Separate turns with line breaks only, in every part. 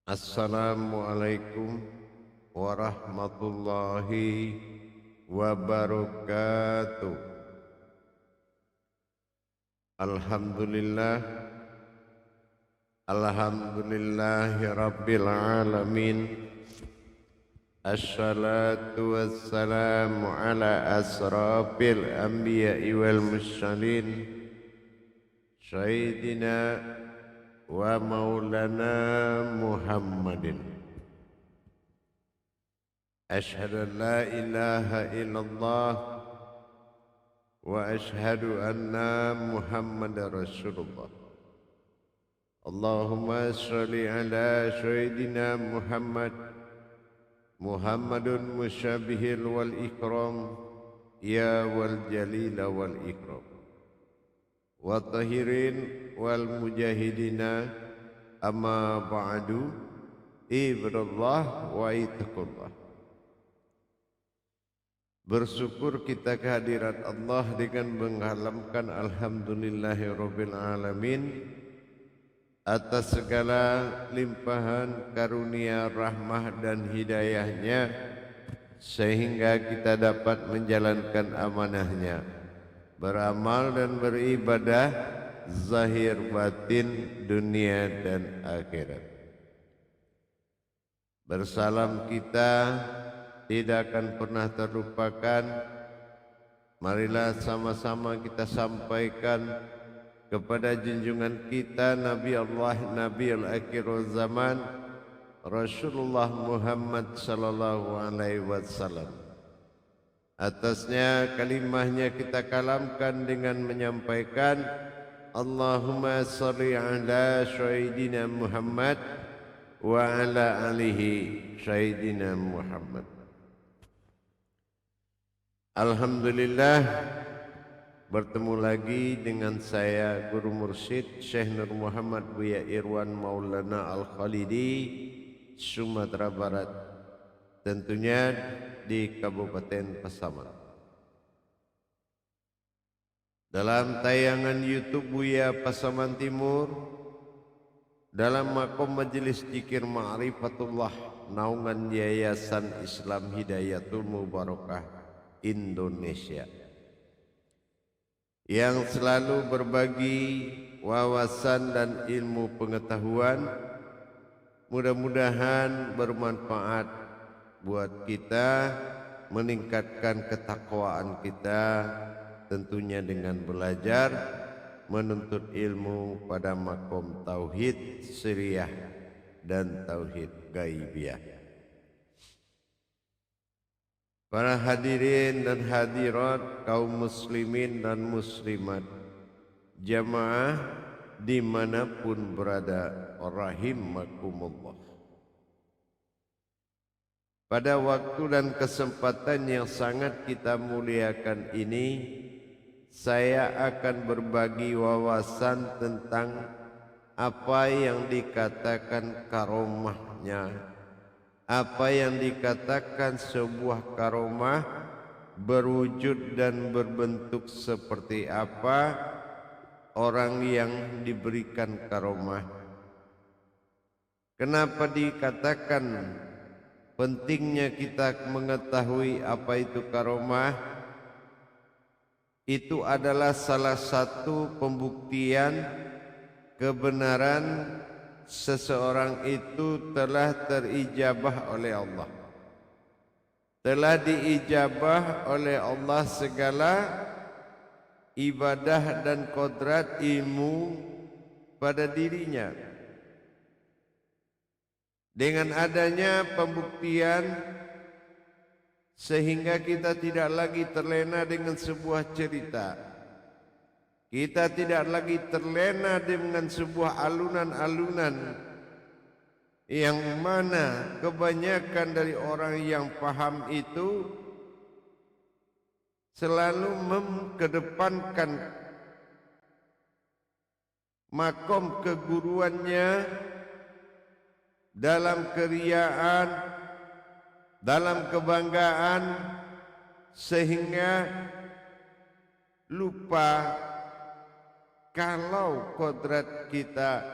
Assalamualaikum warahmatullahi wabarakatuh. Alhamdulillah, alhamdulillahi rabbil alamin. Assalatu wassalamu ala asrafil anbiya'i wal mursalin sayyidina wa maulana Muhammadin. Ashhadu an la ilaha illallah wa ashhadu anna Muhammadar Rasulullah. Allahumma sholli ala sayyidina Muhammadun musyabihil wal ikram ya wal jalila wal ikram wa tahirin wal mujahidina amma ba'du. Ibadallah wa ittaqullah. Bersyukur kita kehadirat Allah dengan menghalamkan alhamdulillahirabbil alamin atas segala limpahan karunia rahmah dan hidayahnya sehingga kita dapat menjalankan amanahnya, beramal dan beribadah zahir batin dunia dan akhirat. Bersalam kita tidak akan pernah terlupakan. Marilah sama-sama kita sampaikan kepada junjungan kita Nabi Allah, Nabi al-akhir zaman, Rasulullah Muhammad sallallahu alaihi wasallam. Atasnya kalimahnya kita kalamkan dengan menyampaikan Allahumma sholli ala sayyidina Muhammad wa ala alihi sayyidina Muhammad. Alhamdulillah, bertemu lagi dengan saya Guru Mursyid Syekh Nur Muhammad Buya Irwan Maulana Al-Khalidi, Sumatera Barat, tentunya di Kabupaten Pasaman. Dalam tayangan YouTube Buya Pasaman Timur, dalam makom Majelis Zikir Ma'rifatullah naungan Yayasan Islam Hidayatul Mubarakah Indonesia, yang selalu berbagi wawasan dan ilmu pengetahuan, mudah-mudahan bermanfaat buat kita, meningkatkan ketakwaan kita, tentunya dengan belajar menuntut ilmu pada makom tauhid sirriyah dan tauhid gaibiyah. Para hadirin dan hadirat, kaum muslimin dan muslimat, jamaah dimanapun berada, rahimakumullah. Pada waktu dan kesempatan yang sangat kita muliakan ini, saya akan berbagi wawasan tentang apa yang dikatakan karomahnya. Apa yang dikatakan sebuah karomah, berwujud dan berbentuk seperti apa orang yang diberikan karomah. Kenapa dikatakan pentingnya kita mengetahui apa itu karomah? Itu adalah salah satu pembuktian kebenaran seseorang itu telah terijabah oleh Allah, telah diijabah oleh Allah segala ibadah dan kodrat ilmu pada dirinya. Dengan adanya pembuktian, sehingga kita tidak lagi terlena dengan sebuah cerita. Kita tidak lagi terlena dengan sebuah alunan-alunan yang mana kebanyakan dari orang yang paham itu selalu mengedepankan makom keguruannya dalam keriaan, dalam kebanggaan, sehingga lupa kalau kodrat kita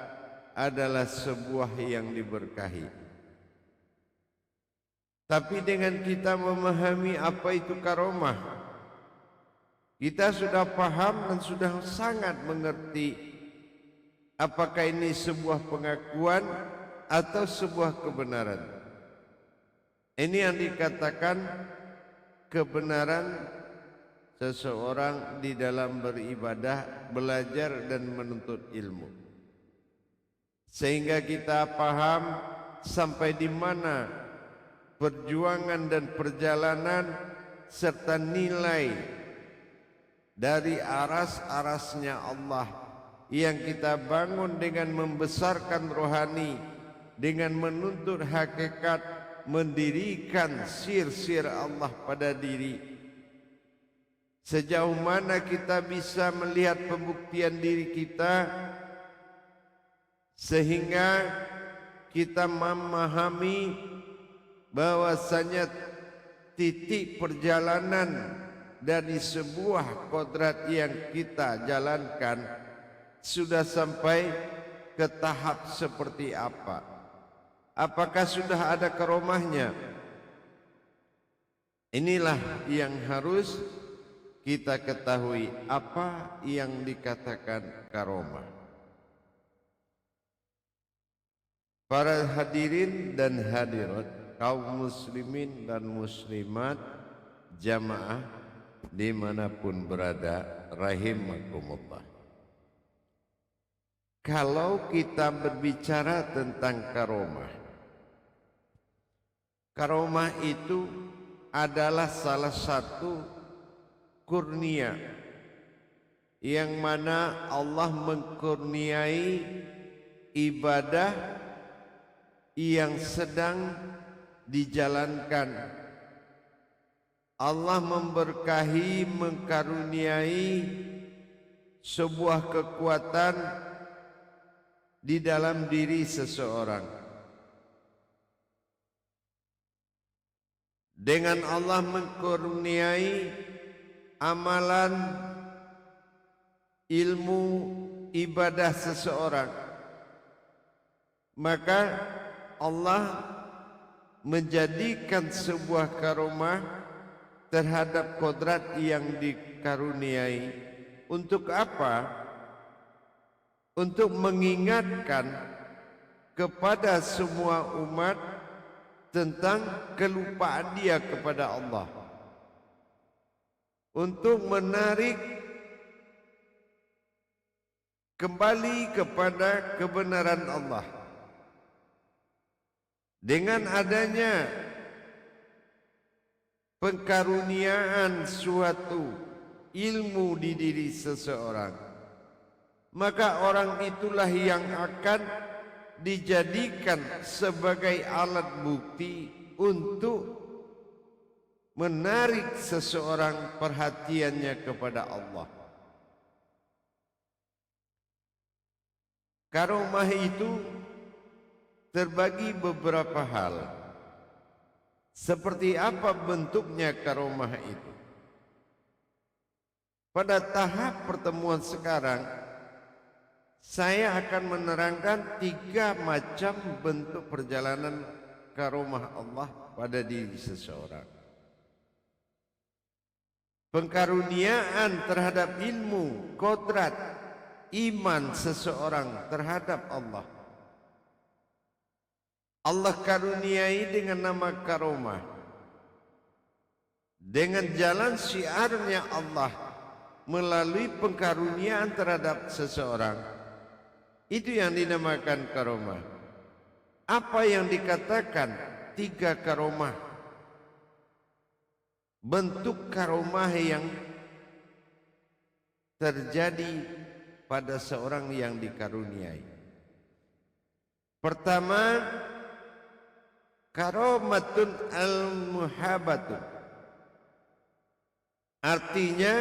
adalah sebuah yang diberkahi. Tapi dengan kita memahami apa itu karomah, kita sudah paham dan sudah sangat mengerti apakah ini sebuah pengakuan atau sebuah kebenaran. Ini yang dikatakan kebenaran seseorang di dalam beribadah, belajar dan menuntut ilmu. Sehingga kita paham sampai di mana perjuangan dan perjalanan serta nilai dari aras-arasnya Allah yang kita bangun dengan membesarkan rohani, dengan menuntut hakikat, mendirikan sir-sir Allah pada diri. Sejauh mana kita bisa melihat pembuktian diri kita sehingga kita memahami bahwasanya titik perjalanan dari sebuah kodrat yang kita jalankan sudah sampai ke tahap seperti apa. Apakah sudah ada karomahnya? Inilah yang harus kita ketahui, apa yang dikatakan karomah. Para hadirin dan hadirat, kaum muslimin dan muslimat, jamaah dimanapun berada, rahimakumullah. Kalau kita berbicara tentang karomah, karomah itu adalah salah satu kurnia yang mana Allah mengkurniai ibadah yang sedang dijalankan. Allah memberkahi, mengkaruniai sebuah kekuatan di dalam diri seseorang. Dengan Allah mengkurniai amalan, ilmu, ibadah seseorang, maka Allah menjadikan sebuah karomah terhadap kodrat yang dikaruniai. Untuk apa? Untuk mengingatkan kepada semua umat tentang kelupaan dia kepada Allah, untuk menarik kembali kepada kebenaran Allah. Dengan adanya pengkaruniaan suatu ilmu di diri seseorang, maka orang itulah yang akan dijadikan sebagai alat bukti untuk menarik seseorang perhatiannya kepada Allah. Karomah itu terbagi beberapa hal. Seperti apa bentuknya karomah itu? Pada tahap pertemuan sekarang, saya akan menerangkan 3 macam bentuk perjalanan karomah Allah pada diri seseorang. Pengkaruniaan terhadap ilmu, kodrat, iman seseorang terhadap Allah. Allah karuniai dengan nama karomah. Dengan jalan syiarnya Allah melalui pengkaruniaan terhadap seseorang. Itu yang dinamakan karomah. Apa yang dikatakan 3 karomah? Bentuk karomah yang terjadi pada seorang yang dikaruniai. Pertama, karomatun al-muhabatun. Artinya,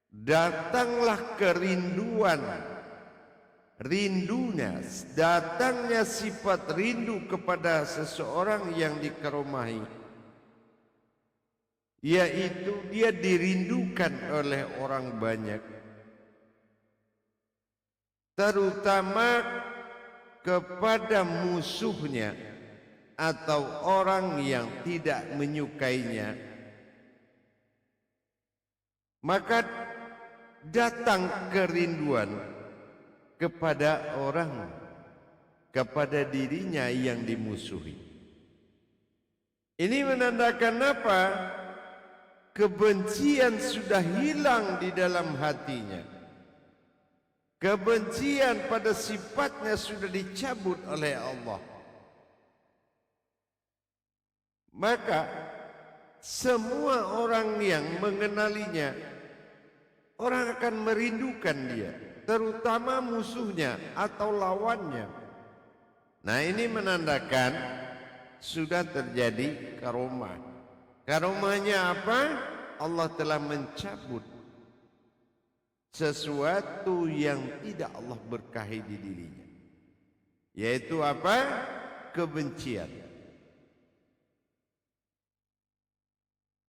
datanglah kerinduan, rindunya, datangnya sifat rindu kepada seseorang yang dikaromahi, yaitu dia dirindukan oleh orang banyak. terutama kepada musuhnya atau orang yang tidak menyukainya, maka datang kerinduan kepada orang, kepada dirinya yang dimusuhi. Ini menandakan apa? Kebencian sudah hilang di dalam hatinya. Kebencian pada sifatnya sudah dicabut oleh Allah. Maka semua orang yang mengenalinya, orang akan merindukan dia, terutama musuhnya atau lawannya. Nah, ini menandakan sudah terjadi karomah. Karomahnya apa? Allah telah mencabut sesuatu yang tidak Allah berkahi di dirinya, yaitu apa? Kebencian.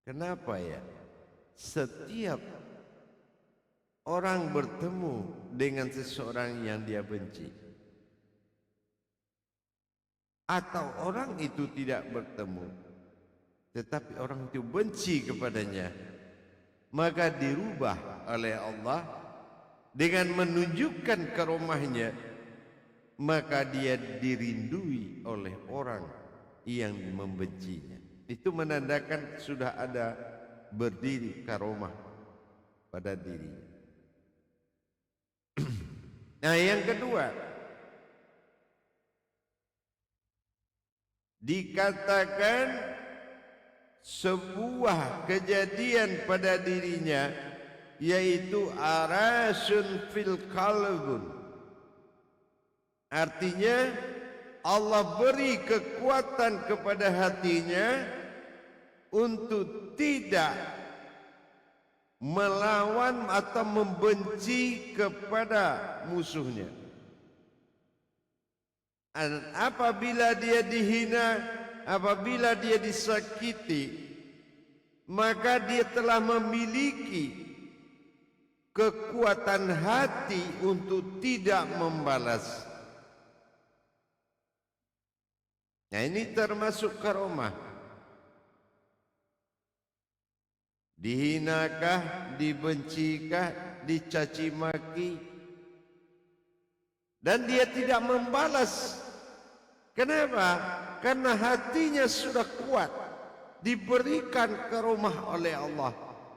Kenapa ya? Setiap orang bertemu dengan seseorang yang dia benci, atau orang itu tidak bertemu, tetapi orang itu benci kepadanya, maka dirubah oleh Allah dengan menunjukkan karomahnya, maka dia dirindui oleh orang yang membencinya. Itu menandakan sudah ada berdiri karomah pada dirinya. Nah, yang kedua, dikatakan sebuah kejadian pada dirinya, yaitu arasun fil qalbun. Artinya Allah beri kekuatan kepada hatinya untuk tidak melawan atau membenci kepada musuhnya. Dan apabila dia dihina, apabila dia disakiti, maka dia telah memiliki kekuatan hati untuk tidak membalas. Nah, ini termasuk karomah. Dihinakah, dibencikah, dicaci maki, dan dia tidak membalas. Kenapa? Karena hatinya sudah kuat, diberikan karomah oleh Allah,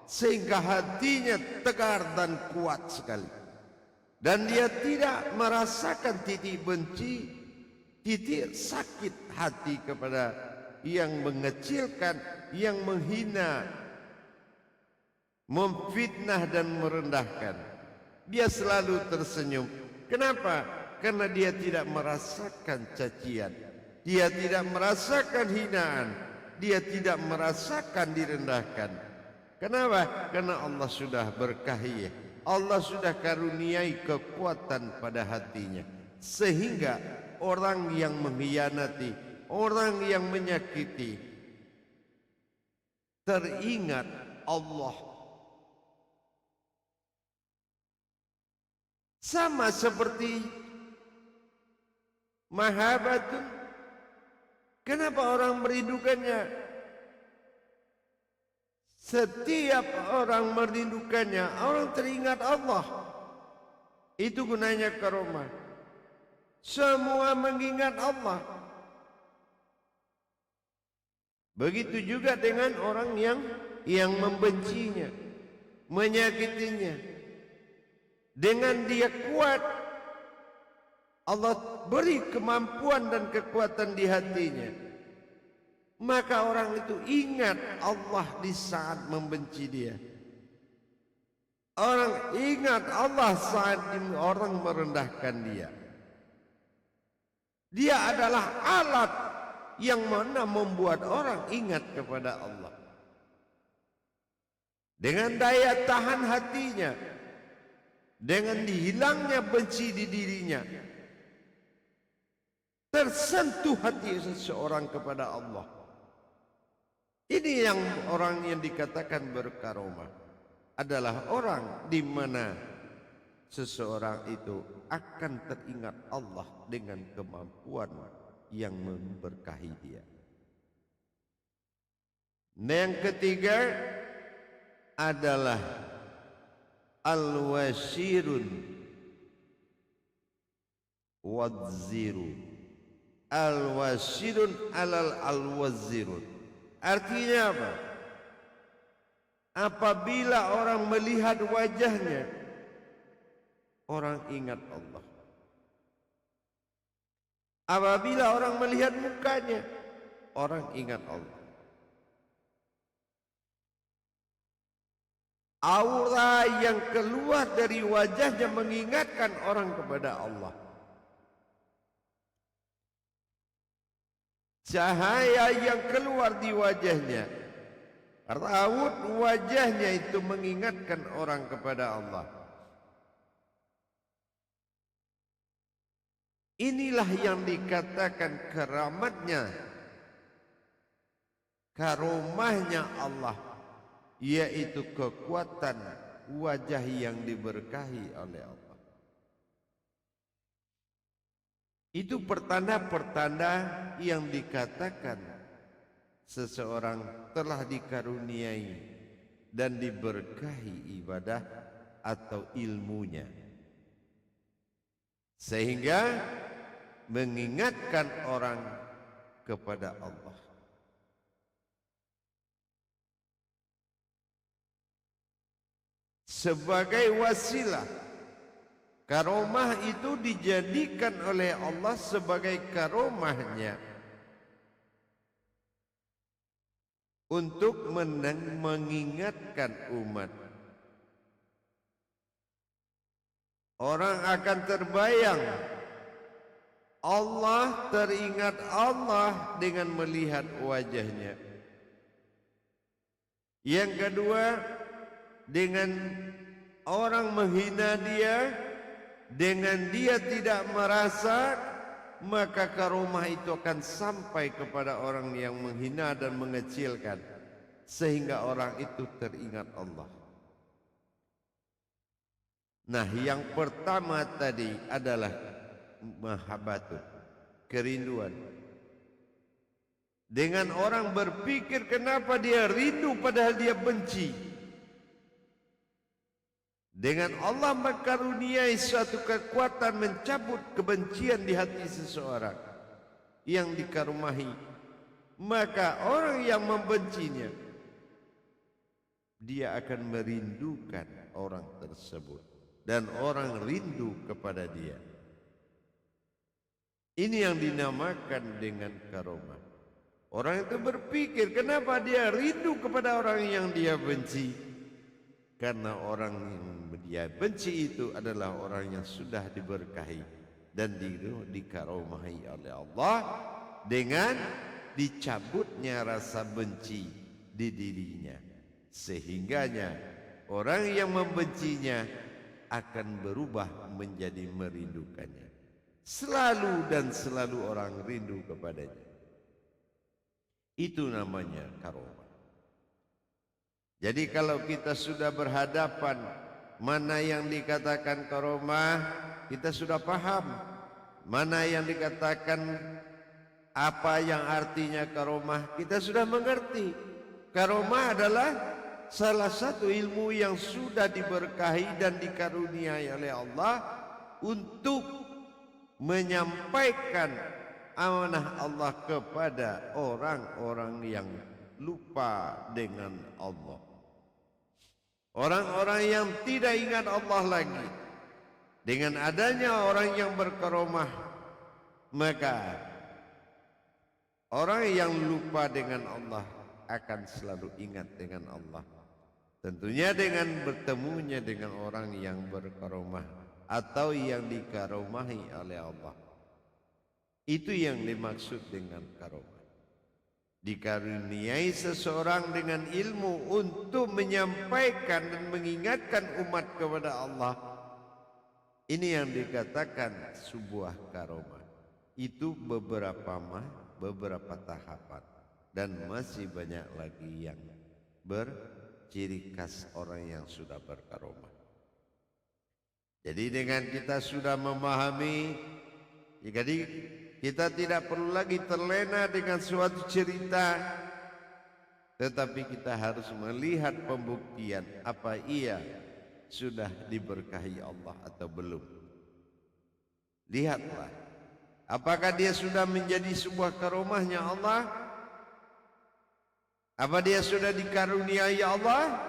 sehingga hatinya tegar dan kuat sekali. Dan dia tidak merasakan titik benci, titik sakit hati kepada yang mengecilkan, yang menghina, memfitnah dan merendahkan. Dia selalu tersenyum. Kenapa? Karena dia tidak merasakan cacian, dia tidak merasakan hinaan, dia tidak merasakan direndahkan. Kenapa? Karena Allah sudah berkahi, Allah sudah karuniai kekuatan pada hatinya, sehingga orang yang mengkhianati, orang yang menyakiti, teringat Allah. Sama seperti mahabbatun. Kenapa orang merindukannya? Setiap orang merindukannya, orang teringat Allah. Itu gunanya karomah. Semua mengingat Allah. Begitu juga dengan orang yang membencinya, menyakitinya. Dengan dia kuat, Allah beri kemampuan dan kekuatan di hatinya, maka orang itu ingat Allah di saat membenci dia. Orang ingat Allah saat orang merendahkan dia. Dia adalah alat yang mana membuat orang ingat kepada Allah. Dengan daya tahan hatinya, dengan dihilangnya benci di dirinya, tersentuh hati seseorang kepada Allah. Ini yang orang yang dikatakan berkaromah, adalah orang di mana seseorang itu akan teringat Allah dengan kemampuan yang memberkahi dia. Yang ketiga adalah al-wasirun wadziru. Al-wasirun alal al-wazirun. Artinya apa? Apabila orang melihat wajahnya, orang ingat Allah. Apabila orang melihat mukanya, orang ingat Allah. Aura yang keluar dari wajahnya mengingatkan orang kepada Allah. Cahaya yang keluar di wajahnya, raut wajahnya itu mengingatkan orang kepada Allah. Inilah yang dikatakan keramatnya, karomahnya Allah, yaitu kekuatan wajah yang diberkahi oleh Allah. Itu pertanda-pertanda yang dikatakan seseorang telah dikaruniai dan diberkahi ibadah atau ilmunya, sehingga mengingatkan orang kepada Allah. Sebagai wasilah, karomah itu dijadikan oleh Allah sebagai karomahnya untuk mengingatkan umat. Orang akan terbayang Allah, teringat Allah dengan melihat wajahnya. Yang kedua, dengan orang menghina dia, dengan dia tidak merasa, maka karomah itu akan sampai kepada orang yang menghina dan mengecilkan, sehingga orang itu teringat Allah. Nah, yang pertama tadi adalah mahabbatun, kerinduan. Dengan orang berpikir kenapa dia rindu padahal dia benci. Dengan Allah menkaruniai suatu kekuatan mencabut kebencian di hati seseorang yang dikarumahi, maka orang yang membencinya, dia akan merindukan orang tersebut dan orang rindu kepada dia. Ini yang dinamakan dengan karomah. Orang itu berpikir kenapa dia rindu kepada orang yang dia benci. Karena orang yang dia benci itu adalah orang yang sudah diberkahi dan dikaromahi oleh Allah dengan dicabutnya rasa benci di dirinya, sehingganya orang yang membencinya akan berubah menjadi merindukannya. Selalu dan selalu orang rindu kepadanya. Itu namanya karomah. Jadi kalau kita sudah berhadapan mana yang dikatakan karomah, kita sudah paham. Mana yang dikatakan apa yang artinya karomah, kita sudah mengerti. Karomah adalah salah satu ilmu yang sudah diberkahi dan dikaruniai oleh Allah untuk menyampaikan amanah Allah kepada orang-orang yang lupa dengan Allah. Orang-orang yang tidak ingat Allah lagi, dengan adanya orang yang berkaromah, maka orang yang lupa dengan Allah akan selalu ingat dengan Allah. Tentunya dengan bertemunya dengan orang yang berkaromah atau yang dikaromahi oleh Allah. Itu yang dimaksud dengan karomah. Dikaruniai seseorang dengan ilmu untuk menyampaikan dan mengingatkan umat kepada Allah. Ini yang dikatakan sebuah karomah. Itu beberapa tahapan dan masih banyak lagi yang berciri khas orang yang sudah berkaromah. Jadi dengan kita sudah memahami, jadi kita tidak perlu lagi terlena dengan suatu cerita, tetapi kita harus melihat pembuktian apa ia sudah diberkahi Allah atau belum. Lihatlah, apakah dia sudah menjadi sebuah karomahnya Allah? Apa dia sudah dikaruniai Allah?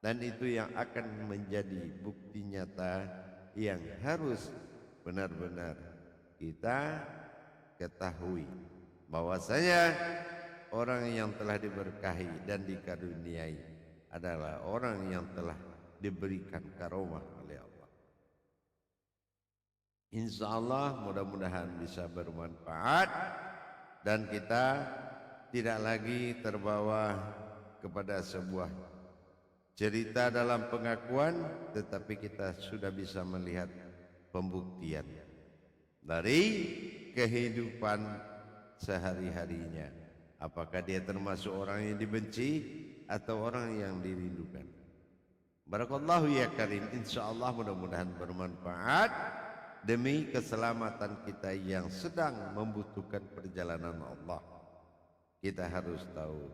Dan itu yang akan menjadi bukti nyata yang harus benar-benar kita ketahui, bahwasanya orang yang telah diberkahi dan dikaruniai adalah orang yang telah diberikan karomah oleh Allah. Insya Allah mudah-mudahan bisa bermanfaat dan kita tidak lagi terbawa kepada sebuah cerita dalam pengakuan, tetapi kita sudah bisa melihat pembuktian dari kehidupan sehari-harinya. Apakah dia termasuk orang yang dibenci atau orang yang dirindukan? Barakallahu ya karim. Insyaallah mudah-mudahan bermanfaat demi keselamatan kita yang sedang membutuhkan perjalanan Allah. Kita harus tahu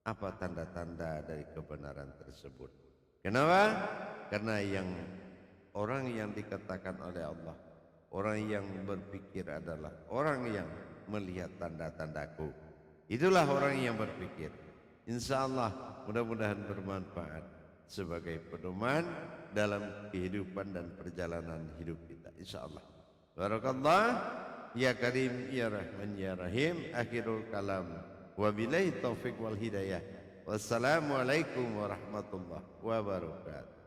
apa tanda-tanda dari kebenaran tersebut. Kenapa? Karena orang yang dikatakan oleh Allah, orang yang berpikir adalah orang yang melihat tanda-tandaku. Itulah orang yang berpikir. Insya Allah mudah-mudahan bermanfaat sebagai pedoman dalam kehidupan dan perjalanan hidup kita. Insya Allah. Barakallah. Ya Karim, Ya Rahman, Ya Rahim. Akhirul kalam. Wabillahi taufiq wal hidayah. Wassalamualaikum warahmatullahi wabarakatuh.